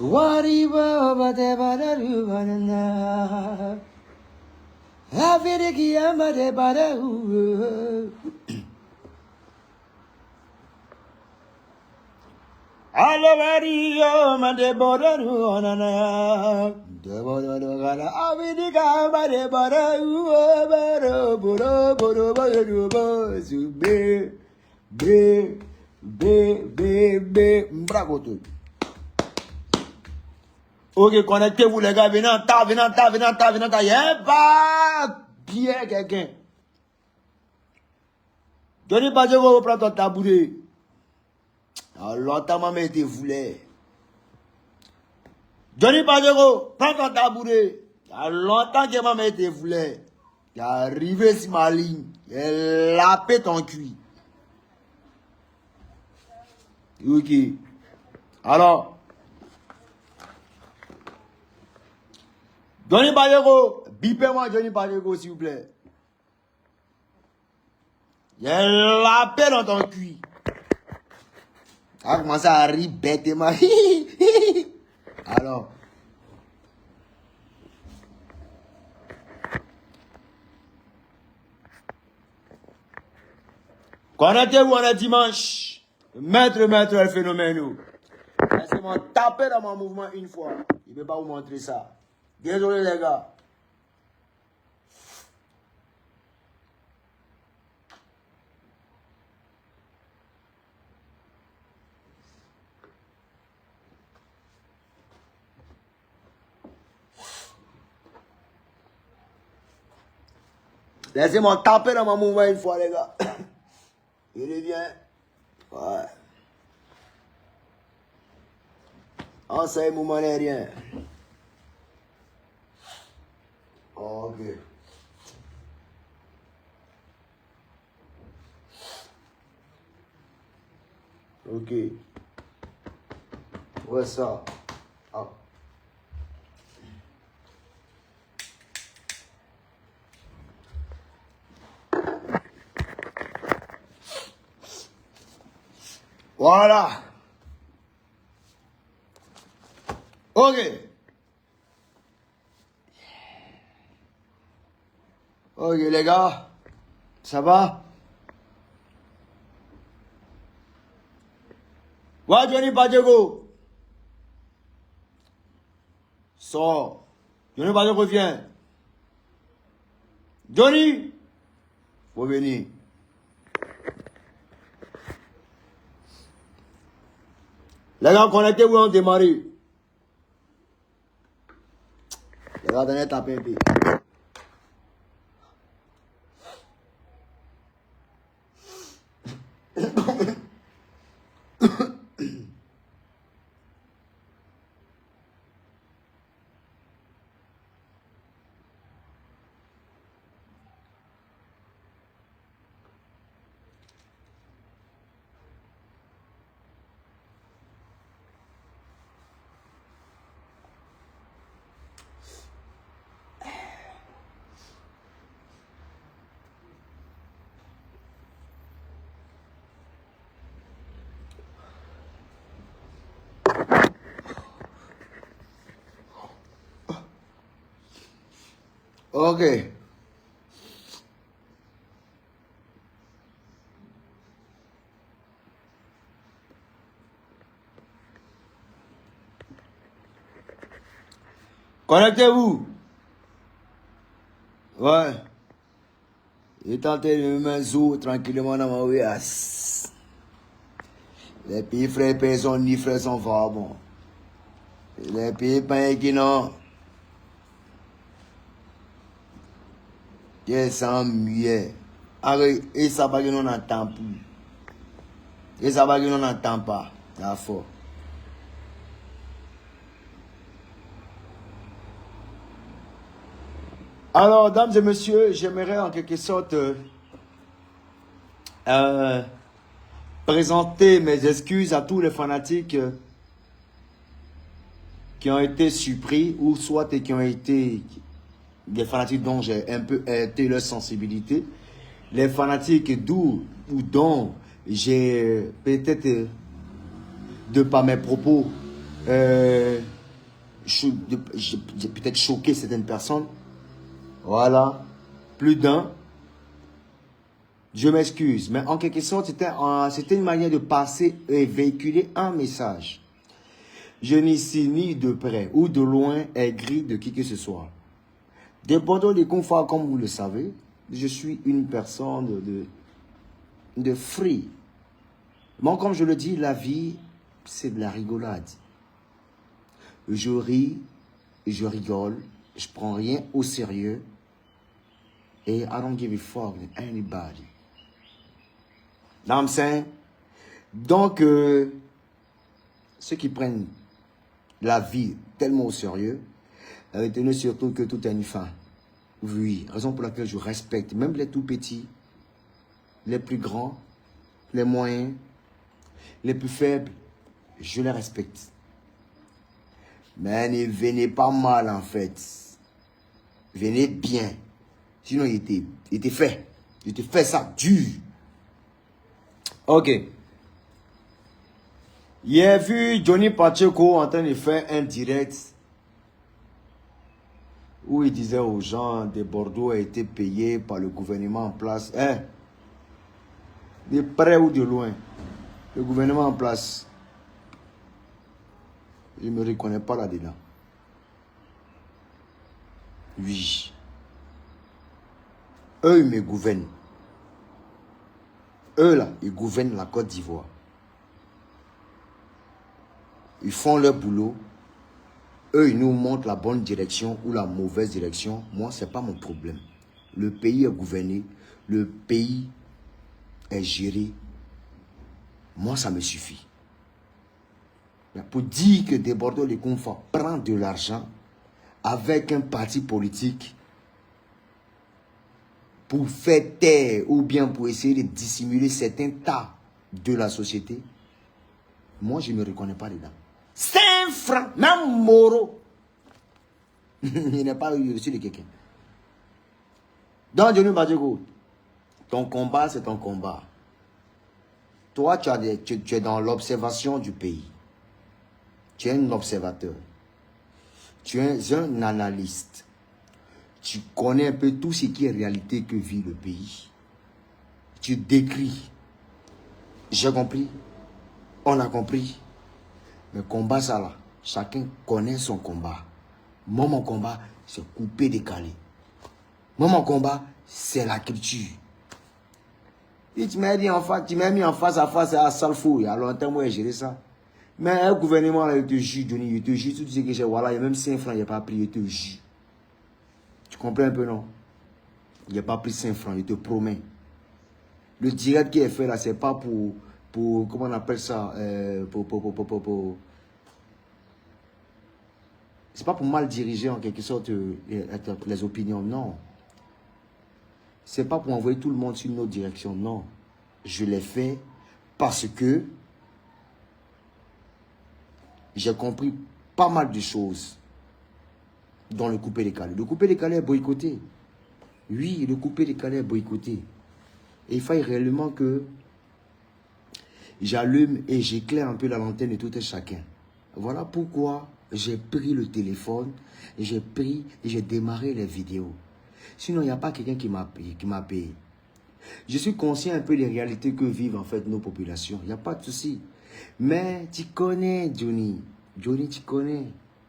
Wariba Badebadaru Banana Avidiki Amade Badahu Alabario Madebodaru Anana Debodaru Avidika Badebadahu Baro Boro Boro Boro Zube Be Bravo tout. Ok, connectez-vous les gars, venez en tas. Y'a pas bien quelqu'un. Johnny Badjego, prends ton tabouret. Alors longtemps, maman était voulée. Johnny Badjego, prends ton tabouret. Alors longtemps que maman était voulée. Il est arrivé sur ma ligne. Il lapé ton cuit. Ok. Alors. Johnny Badjego, bipez-moi Johnny Badjego, s'il vous plaît. Il y a la paix dans ton cuit. Tu as commencé à rire bêtement. Alors. Connectez-vous, on est dimanche. Maître, le phénomène. Laissez-moi taper dans mon mouvement une fois. Il ne peut pas vous montrer ça. Désolé les gars. Laissez-moi taper dans mon mouvement une fois les gars. Il revient. Ouais. En ce moment n'est rien. Ok. Ok. Ouais, ça. Ah. Voilà. Ok. Ok les gars, ça va? Ouais Johnny Badjego. Sors. Johnny Badjego viens. Johnny. Faut venir. Les gars, connectez-vous, on démarre. Les gars, donnez taper un peu. Ok. Connectez-vous. Ouais. J'ai tenté de me mettre tranquillement dans ma vie. Les pays frères personnes ni frères sont vagabonds. Les pays pays qui n'ont. Qui sont mieux. Et ça va que nous n'entend plus. Et ça va que nous n'entend pas. La foi. Alors, dames et messieurs, j'aimerais en quelque sorte présenter mes excuses à tous les fanatiques qui ont été surpris ou soit qui ont été des fanatiques dont j'ai un peu heurté leur sensibilité. Les fanatiques d'où ou dont j'ai peut-être, de par mes propos, J'ai peut-être choqué certaines personnes. Voilà. Plus d'un. Je m'excuse. Mais en quelque sorte, c'était une manière de passer et véhiculer un message. Je n'y suis ni de près ou de loin aigri de qui que ce soit. Des Bordeaux, des confrères, comme vous le savez, je suis une personne de free. Bon, comme je le dis, la vie, c'est de la rigolade. Je ris, je rigole, je prends rien au sérieux. Et I don't give a fuck with anybody. Know what I'm saying? Donc, ceux qui prennent la vie tellement au sérieux, retenez surtout que tout a une fin. Oui, raison pour laquelle je respecte même les tout petits, les plus grands, les moyens, les plus faibles, je les respecte. Mais ne venez pas mal en fait. Venez bien. Sinon, il était fait. Il était fait ça dur. Ok. J'ai vu Johnny Pacheco en train de faire un direct où il disait aux gens de Bordeaux a été payé par le gouvernement en place. Hein? De près ou de loin. Le gouvernement en place. Je ne me reconnais pas là-dedans. Oui. Eux, ils me gouvernent. Eux, là, ils gouvernent la Côte d'Ivoire. Ils font leur boulot. Eux, ils nous montrent la bonne direction ou la mauvaise direction. Moi, ce n'est pas mon problème. Le pays est gouverné. Le pays est géré. Moi, ça me suffit. Mais pour dire que des Bordeaux les confort prend de l'argent avec un parti politique pour faire taire ou bien pour essayer de dissimuler certains tas de la société, moi, je ne me reconnais pas dedans. 5 francs, même Moro, il n'est pas reçu de quelqu'un. Donc, Johnny Pacheco, ton combat, c'est ton combat. Toi, tu es dans l'observation du pays. Tu es un observateur. Tu es un analyste. Tu connais un peu tout ce qui est réalité que vit le pays. Tu décris. J'ai compris. On a compris. Mais combat, ça là, chacun connaît son combat. Moi, mon combat, c'est couper, décaler. Moi, mon combat, c'est la culture. Et tu m'as mis en face à face à Salfou. Il y a longtemps, moi, j'ai géré ça. Mais un gouvernement, là, il te juge, Johnny, il te juge. Tu sais que j'ai, voilà, il y a même 5 francs, il n'a pas pris, il te juge. Tu comprends un peu, non? Il n'a pas pris 5 francs, il te promet. Le direct qui est fait là, c'est pas pour, comment on appelle ça, c'est pas pour mal diriger en quelque sorte les opinions, non. C'est pas pour envoyer tout le monde sur une autre direction, non. Je l'ai fait parce que j'ai compris pas mal de choses dans le coupé-décalé. Le coupé-décalé est boycotté. Oui, le coupé-décalé est boycotté. Et il faille réellement que j'allume et j'éclaire un peu la lanterne de tout un chacun. Voilà pourquoi j'ai pris le téléphone, j'ai pris et j'ai démarré les vidéos. Sinon, il n'y a pas quelqu'un qui m'a payé. Je suis conscient un peu des réalités que vivent en fait nos populations. Il n'y a pas de souci. Mais tu connais Johnny. Johnny, tu connais.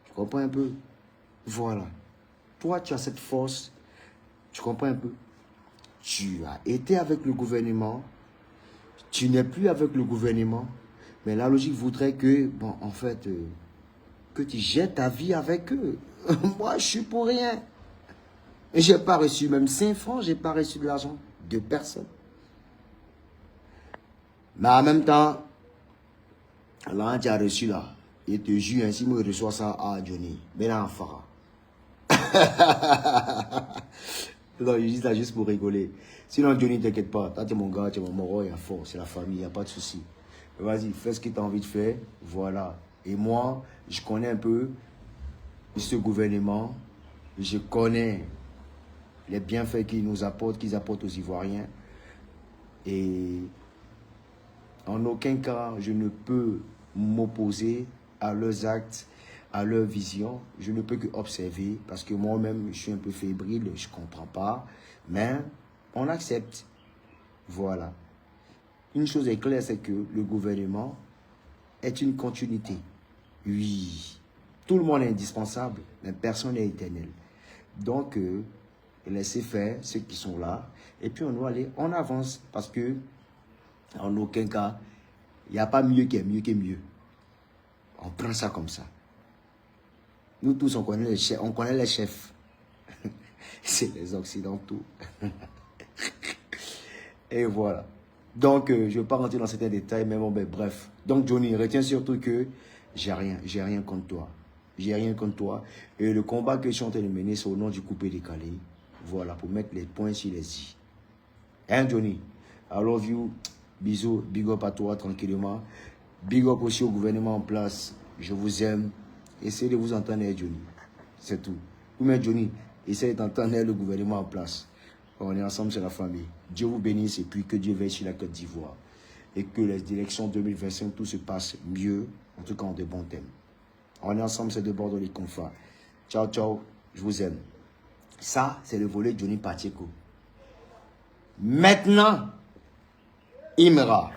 Tu comprends un peu? Voilà. Toi, tu as cette force. Tu comprends un peu? Tu as été avec le gouvernement. Tu n'es plus avec le gouvernement. Mais la logique voudrait que, bon, en fait, que tu jettes ta vie avec eux. Moi, je suis pour rien. Je n'ai pas reçu même 5 francs. Je n'ai pas reçu de l'argent de personne. Mais en même temps, là, tu as reçu là. Il te jure, ainsi, moi, je reçois ça à Johnny. Mais là, en fara. Non, je dis ça juste pour rigoler. Sinon, Johnny, t'inquiète pas. Toi, tu es mon gars, tu es mon moro, il y a fort. C'est la famille, il n'y a pas de souci. Vas-y, fais ce que tu as envie de faire. Voilà. Et moi, je connais un peu ce gouvernement. Je connais les bienfaits qu'ils nous apportent, qu'ils apportent aux Ivoiriens. Et en aucun cas, je ne peux m'opposer à leurs actes, à leur vision, je ne peux que observer parce que moi-même, je suis un peu fébrile, je ne comprends pas, mais on accepte. Voilà. Une chose est claire, c'est que le gouvernement est une continuité. Oui, tout le monde est indispensable, mais personne n'est éternel. Donc, laissez faire ceux qui sont là, et puis on doit aller, on avance, parce que en aucun cas, il n'y a pas mieux qui est mieux que mieux. On prend ça comme ça. Nous tous, on connaît les chefs. C'est les Occidentaux. Et voilà. Donc, je ne vais pas rentrer dans certains détails, mais bon, ben, bref. Donc, Johnny, retiens surtout que j'ai rien contre toi. J'ai rien contre toi. Et le combat que je suis en train de mener, c'est au nom du coupé décalé. Voilà, pour mettre les points sur les i. Hein, Johnny? I love you. Bisous, big up à toi, tranquillement. Big up aussi au gouvernement en place. Je vous aime. Essayez de vous entendre, Johnny. C'est tout. Ou même, Johnny, essayez d'entendre le gouvernement en place. On est ensemble, c'est la famille. Dieu vous bénisse et puis que Dieu veille sur la Côte d'Ivoire. Et que les élections 2025, tout se passe mieux, en tout cas en de bons thèmes. On est ensemble, c'est de bord de les confrères. Ciao, ciao, je vous aime. Ça, c'est le volet Johnny Pacheco. Maintenant, Imra.